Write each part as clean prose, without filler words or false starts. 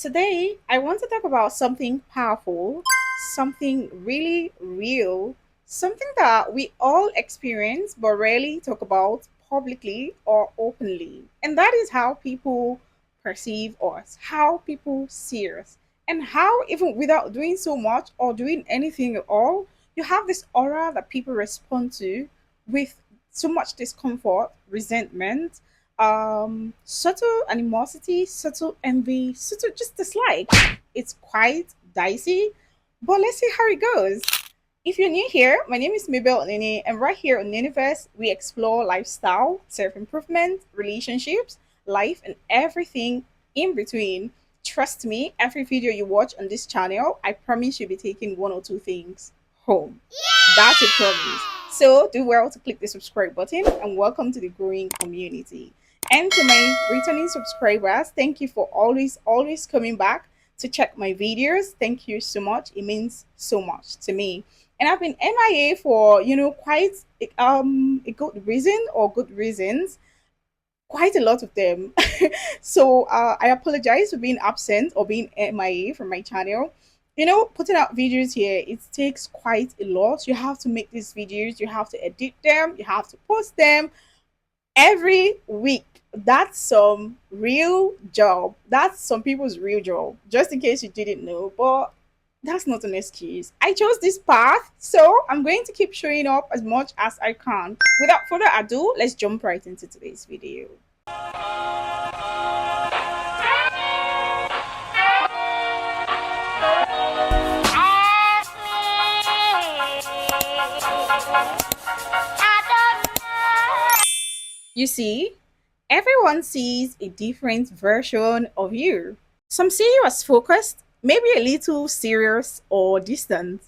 Today, I want to talk about something powerful, something really real, something that we all experience but rarely talk about publicly or openly. And that is how people perceive us, how people see us, and how, even without doing so much or doing anything at all, you have this aura that people respond to with so much discomfort, resentment, subtle animosity, subtle envy, subtle just dislike. It's quite dicey, but let's see how it goes. If you're new here, my name is Mabel Nene, and right here on Neneverse, we explore lifestyle, self improvement, relationships, life, and everything in between. Trust me, every video you watch on this channel, I promise you'll be taking one or two things home. That's a promise. So do well to click the subscribe button and welcome to the growing community. And to my returning subscribers, thank you for always coming back to check my videos. Thank you so much. It means so much to me. And I've been MIA for quite a good reason or good reasons, quite a lot of them. So I apologize for being absent or being MIA from my channel. Putting out videos here, it takes quite a lot. You have to make these videos, you have to edit them, you have to post them every week. That's some real job. That's some people's real job. Just in case you didn't know, but that's not an excuse. I chose this path, so I'm going to keep showing up as much as I can. Without further ado, let's jump right into today's video. You see, everyone sees a different version of you. Some see you as focused, maybe a little serious or distant.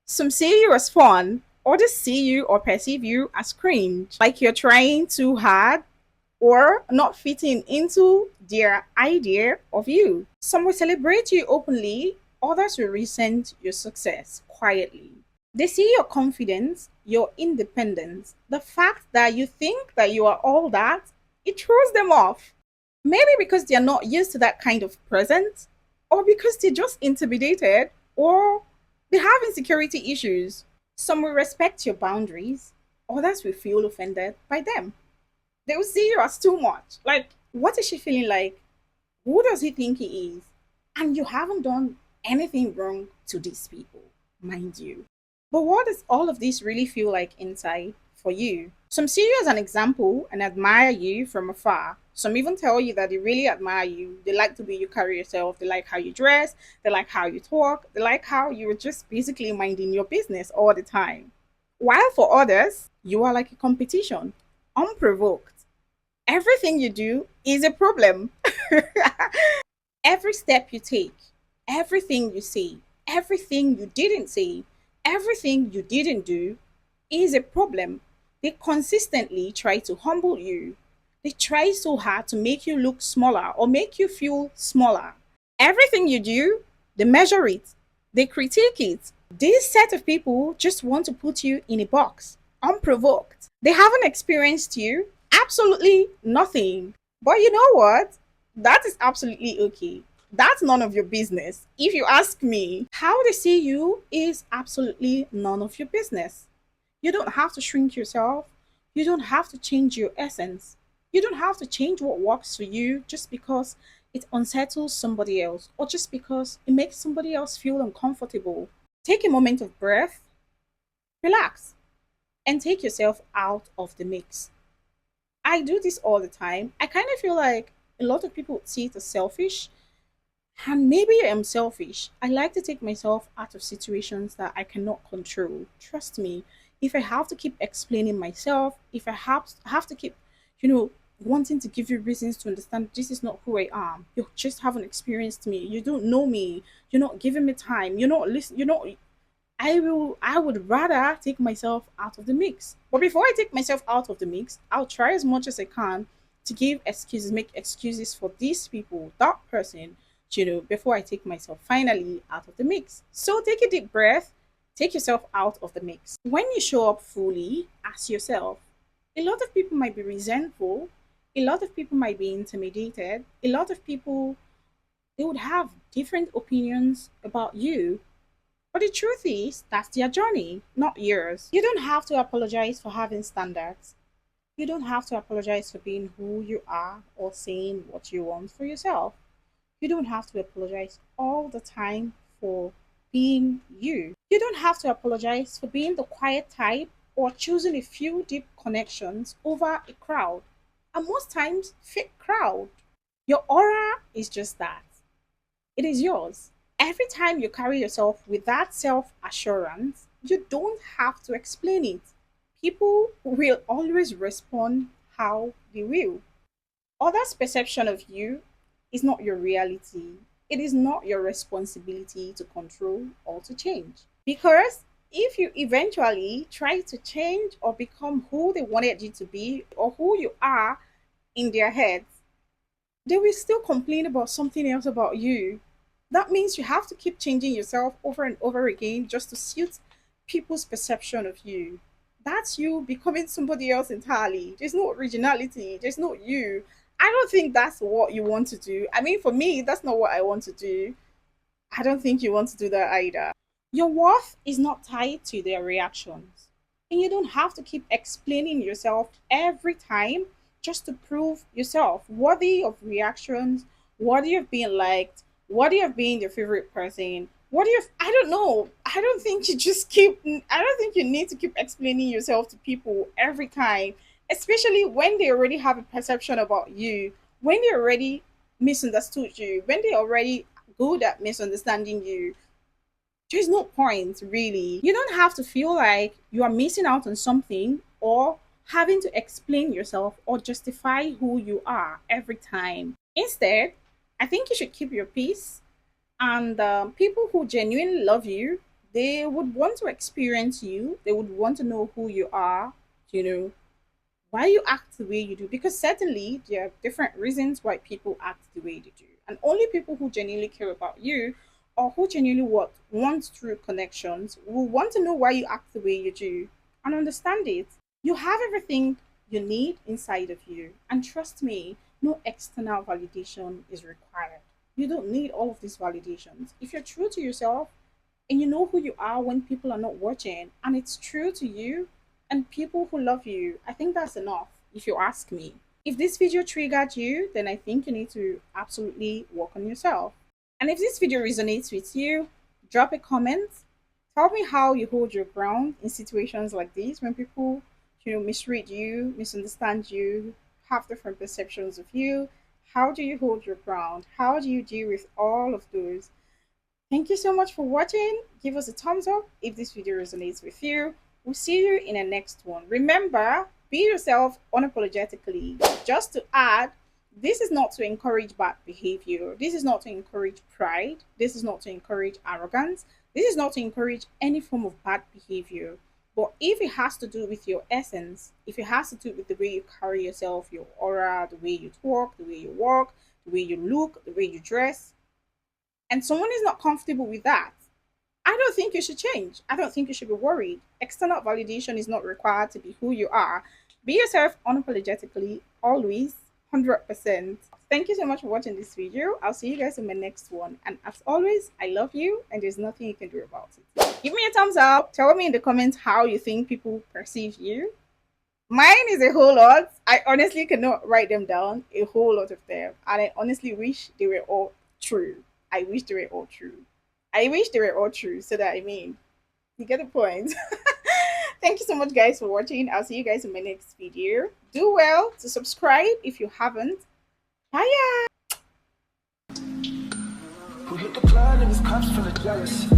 Some see you as fun, others see you or perceive you as cringe, like you're trying too hard or not fitting into their idea of you. Some will celebrate you openly, others will resent your success quietly. They see your confidence, your independence, the fact that you think that you are all that, it throws them off. Maybe because they're not used to that kind of presence, or because they're just intimidated, or they have insecurity issues. Some will respect your boundaries, others will feel offended by them. They will see you as too much. Like, what is she feeling like? Who does he think he is? And you haven't done anything wrong to these people, mind you. But what does all of this really feel like inside for you? Some see you as an example and admire you from afar. Some even tell you that they really admire you. They like the way you carry yourself. They like how you dress. They like how you talk. They like how you're just basically minding your business all the time. While for others, you are like a competition, unprovoked. Everything you do is a problem. Every step you take, everything you say, everything you didn't say, everything you didn't do is a problem. They consistently try to humble you. They try so hard to make you look smaller or make you feel smaller. Everything you do, they measure it, they critique it. This set of people just want to put you in a box, unprovoked. They haven't experienced you, absolutely nothing. But you know what? That is absolutely okay. That's none of your business. If you ask me, how they see you is absolutely none of your business. You don't have to shrink yourself. You don't have to change your essence. You don't have to change what works for you just because it unsettles somebody else or just because it makes somebody else feel uncomfortable. Take a moment of breath, relax, and take yourself out of the mix. I do this all the time. I kind of feel like a lot of people see it as selfish, and maybe I am selfish. I like to take myself out of situations that I cannot control. Trust me, if I have to keep explaining myself, if I have to keep, you know, wanting to give you reasons to understand this is not who I am. You just haven't experienced me. You don't know me. You're not giving me time. You're not listening. You're not. I would rather take myself out of the mix. But before I take myself out of the mix, I'll try as much as I can to give excuses, make excuses for these people, that person, before I take myself finally out of the mix. So take a deep breath, take yourself out of the mix. When you show up fully as yourself, a lot of people might be resentful, a lot of people might be intimidated, a lot of people They would have different opinions about you. But the truth is, that's their journey, not yours. You don't have to apologize for having standards. You don't have to apologize for being who you are or saying what you want for yourself. You don't have to apologize all the time for being you. You don't have to apologize for being the quiet type or choosing a few deep connections over a crowd. And most times, fake crowd. Your aura is just that. It is yours. Every time you carry yourself with that self assurance, you don't have to explain it. People will always respond how they will. Others' perception of you is not your reality. It is not your responsibility to control or to change. Because if you eventually try to change or become who they wanted you to be or who you are in their heads, they will still complain about something else about you. That means you have to keep changing yourself over and over again just to suit people's perception of you. That's you becoming somebody else entirely. There's no originality, there's no you. I don't think that's what you want to do. I mean, for me, that's not what I want to do. I don't think you want to do that either. Your worth is not tied to their reactions. And you don't have to keep explaining yourself every time just to prove yourself worthy of reactions, worthy of being liked, worthy of being your favorite person. Worthy of, I don't know. I don't think you just keep, I don't think you need to keep explaining yourself to people every time, especially when they already have a perception about you, when they already misunderstood you, when they already good at misunderstanding you. There's no point, really. You don't have to feel like you are missing out on something or having to explain yourself or justify who you are every time. Instead, I think you should keep your peace. And people who genuinely love you, they would want to experience you. They would want to know who you are, you know, why you act the way you do, because certainly there are different reasons why people act the way they do, and only people who genuinely care about you or who genuinely want true connections will want to know why you act the way you do and understand it. You have everything you need inside of you, and trust me, no external validation is required. You don't need all of these validations if you're true to yourself and you know who you are when people are not watching, and it's true to you and people who love you. I think that's enough, if you ask me. If this video triggered you, then I think you need to absolutely work on yourself. And if this video resonates with you, drop a comment. Tell me how you hold your ground in situations like this when people, misread you, misunderstand you, have different perceptions of you. How do you hold your ground? How do you deal with all of those? Thank you so much for watching. Give us a thumbs up if this video resonates with you. We'll see you in the next one. Remember, be yourself unapologetically. Just to add, this is not to encourage bad behavior. This is not to encourage pride. This is not to encourage arrogance. This is not to encourage any form of bad behavior. But if it has to do with your essence, if it has to do with the way you carry yourself, your aura, the way you talk, the way you walk, the way you look, the way you dress, and someone is not comfortable with that, I don't think you should change. I don't think you should be worried. External validation is not required to be who you are. Be yourself unapologetically, always, 100%. Thank you so much for watching this video. I'll see you guys in my next one. And as always, I love you and there's nothing you can do about it. Give me a thumbs up. Tell me in the comments how you think people perceive you. Mine is a whole lot. I honestly cannot write them down, a whole lot of them. And I honestly wish they were all true. I wish they were all true. I wish they were all true so that you get the point. Thank you so much, guys, for watching. I'll see you guys in my next video. Do well to subscribe if you haven't. Bye. Who hit the club and his cops full of jealous.